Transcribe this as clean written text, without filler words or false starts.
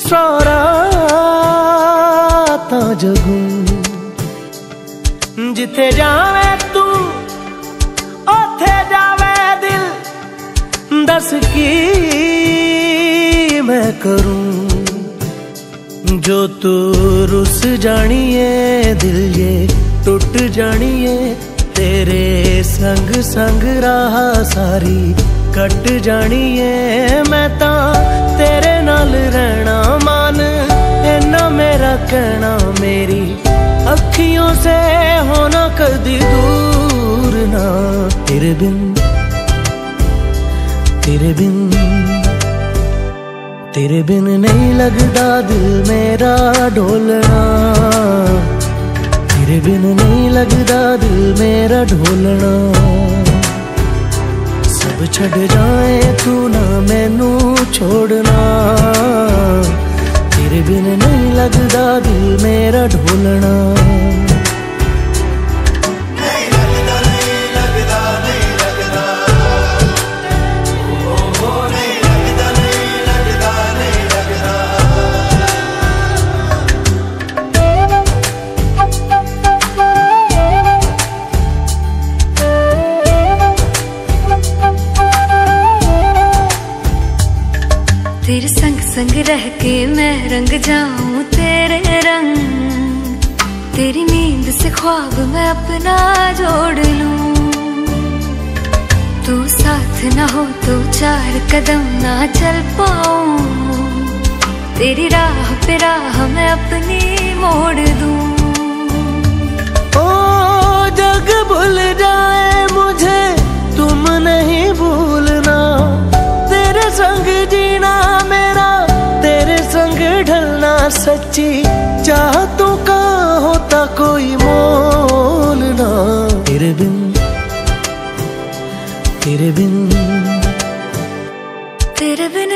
सौ रातां जगूं जिथे जावे तू ओथे जावे दिल। दस की मैं करूं जो तू रुस जानिए दिल ये टुट जानिए। तेरे संग संग राह सारी कट जानिए। मैं ता तेरे नाल रहना मान इन्ना मेरा कहना। मेरी अखियों से होना कदी दूर ना। तेरे बिन तेरे बिन तेरे बिन नहीं लगदा दिल मेरा ढोलना। तेरे बिन नहीं लगदा दिल मेरा ढोलना। सब छड़ जाए तू ना मैनू छोड़ना। तेरे बिन नहीं लगदा दिल मेरा ढोलना। तेरे संग संग रह के मैं रंग जाऊं तेरे रंग। तेरी नींद से ख्वाब मैं अपना जोड़ लूं। तू साथ ना हो तो चार कदम ना चल पाऊं। तेरी राह पे राह मैं अपनी मोड़ दूं। ओ जग भूल जाए मुझे तुम नहीं भूलना। तेरे संग जीना मेरा तेरे संग ढलना। सच्ची चाहतों का होता कोई मोल ना। तेरे बिन तेरे बिन